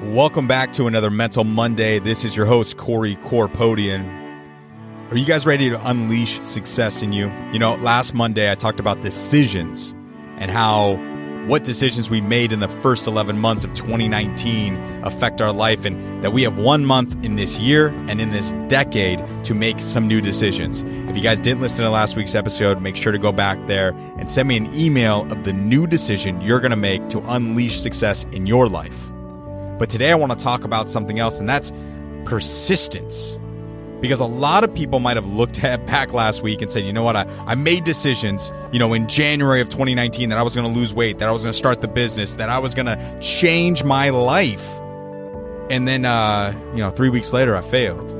Welcome back to another Mental Monday. This is your host, Corey Corpodian. Are you guys ready to unleash success in you? You know, last Monday I talked about decisions and how what decisions we made in the first 11 months of 2019 affect our life, and that we have 1 month in this year and in this decade to make some new decisions. If you guys didn't listen to last week's episode, make sure to go back there and send me an email of the new decision you're going to make to unleash success in your life. But today I want to talk about something else, and that's persistence. Because a lot of people might have looked at back last week and said, you know what, I made decisions, in January of 2019 that I was going to lose weight, that I was going to start the business, that I was going to change my life. And then, 3 weeks later, I failed.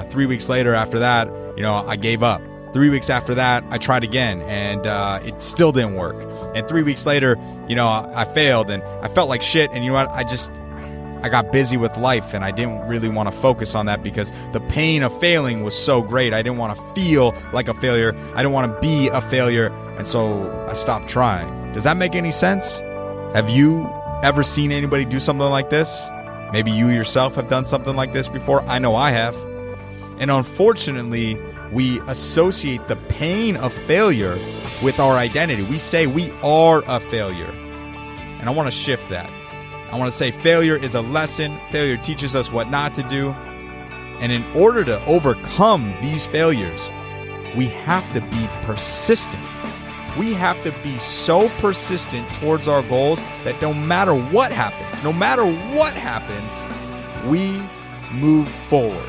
3 weeks later after that, I gave up. 3 weeks after that, I tried again, and it still didn't work. And 3 weeks later, I failed, and I felt like shit. And you know what? I got busy with life, and I didn't really want to focus on that because the pain of failing was so great. I didn't want to feel like a failure. I didn't want to be a failure, and so I stopped trying. Does that make any sense? Have you ever seen anybody do something like this? Maybe you yourself have done something like this before. I know I have. And unfortunately, we associate the pain of failure with our identity. We say we are a failure. And I want to shift that. I want to say failure is a lesson. Failure teaches us what not to do. And in order to overcome these failures, we have to be persistent. We have to be so persistent towards our goals that no matter what happens, we move forward.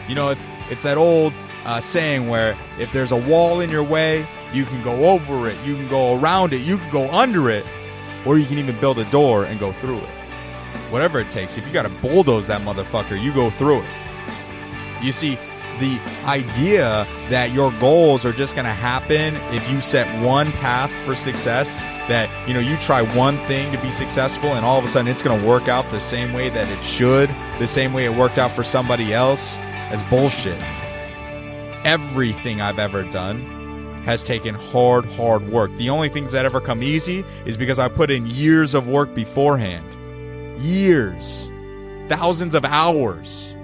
It's that old saying where if there's a wall in your way, you can go over it, you can go around it, you can go under it, or you can even build a door and go through it. Whatever it takes. If you got to bulldoze that motherfucker, you go through it. You see, the idea that your goals are just going to happen if you set one path for success, that, you try one thing to be successful and all of a sudden it's going to work out the same way that it should, the same way it worked out for somebody else, that's bullshit. Everything I've ever done has taken hard work. The only things that ever come easy is because I put in years of work beforehand. Years. Thousands of hours.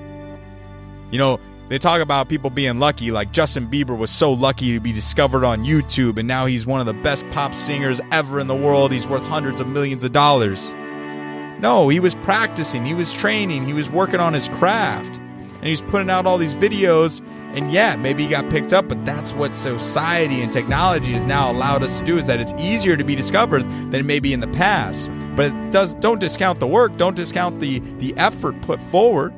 They talk about people being lucky, like Justin Bieber was so lucky to be discovered on YouTube, and now he's one of the best pop singers ever in the world. He's worth hundreds of millions of dollars. No, he was practicing, he was training, he was working on his craft, and he was putting out all these videos. And yeah, maybe he got picked up, but that's what society and technology has now allowed us to do, is that it's easier to be discovered than maybe in the past. But don't discount the work, don't discount the effort put forward.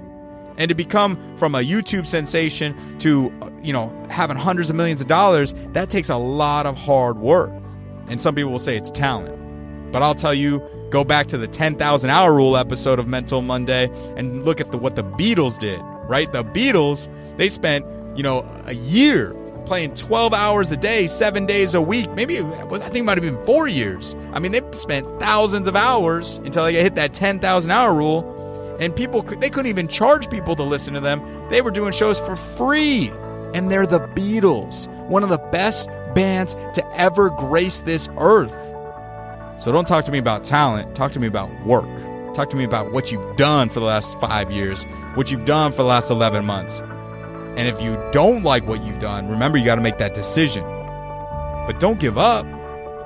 And to become from a YouTube sensation to, having hundreds of millions of dollars, that takes a lot of hard work. And some people will say it's talent. But I'll tell you, go back to the 10,000 hour rule episode of Mental Monday and look at what the Beatles did, right? The Beatles, they spent a year playing 12 hours a day, 7 days a week. Maybe, I think it might have been 4 years. I mean, they spent thousands of hours until they hit that 10,000 hour rule. And they couldn't even charge people to listen to them. They were doing shows for free. And they're the Beatles, one of the best bands to ever grace this earth. So don't talk to me about talent. Talk to me about work. Talk to me about what you've done for the last 5 years, what you've done for the last 11 months. And if you don't like what you've done, remember, you got to make that decision. But don't give up.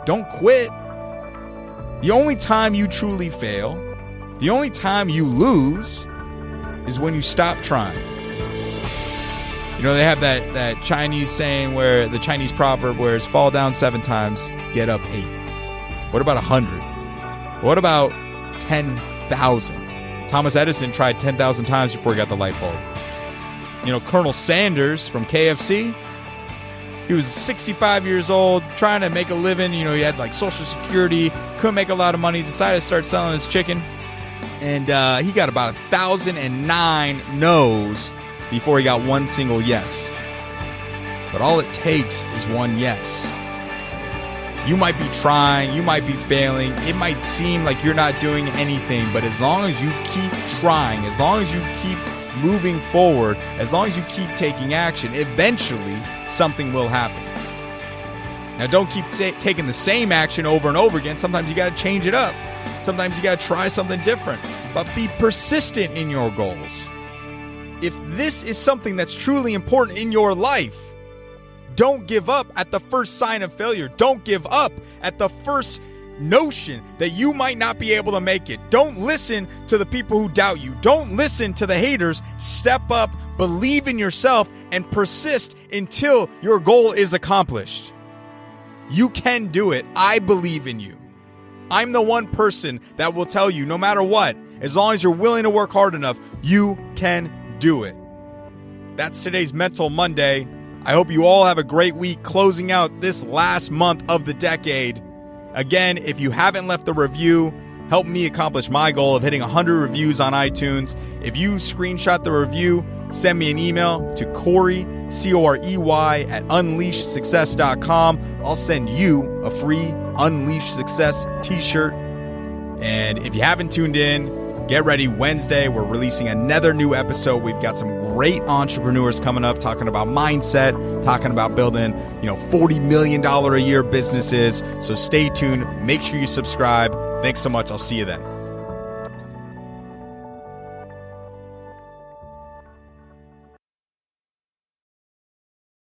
Don't quit. The only time you truly fail, the only time you lose, is when you stop trying. They have that Chinese saying, where the Chinese proverb where it's fall down 7 times, get up 8. What about 100? What about 10,000? Thomas Edison tried 10,000 times before he got the light bulb. Colonel Sanders from KFC, he was 65 years old, trying to make a living. He had like Social Security, couldn't make a lot of money, decided to start selling his chicken. And he got about 1,009 no's before he got one single yes. But all it takes is one yes. You might be trying, you might be failing, it might seem like you're not doing anything, but as long as you keep trying, as long as you keep moving forward, as long as you keep taking action, eventually something will happen. Now, don't keep taking the same action over and over again. Sometimes you got to change it up. Sometimes you got to try something different, but be persistent in your goals. If this is something that's truly important in your life, don't give up at the first sign of failure. Don't give up at the first notion that you might not be able to make it. Don't listen to the people who doubt you. Don't listen to the haters. Step up, believe in yourself, and persist until your goal is accomplished. You can do it. I believe in you. I'm the one person that will tell you, no matter what, as long as you're willing to work hard enough, you can do it. That's today's Mental Monday. I hope you all have a great week closing out this last month of the decade. Again, if you haven't left a review, help me accomplish my goal of hitting 100 reviews on iTunes. If you screenshot the review, send me an email to Corey, Corey, at unleashsuccess.com. I'll send you a free Unleash Success t-shirt. And if you haven't tuned in, get ready. Wednesday, we're releasing another new episode. We've got some great entrepreneurs coming up talking about mindset, talking about building, $40 million a year businesses. So stay tuned. Make sure you subscribe. Thanks so much. I'll see you then.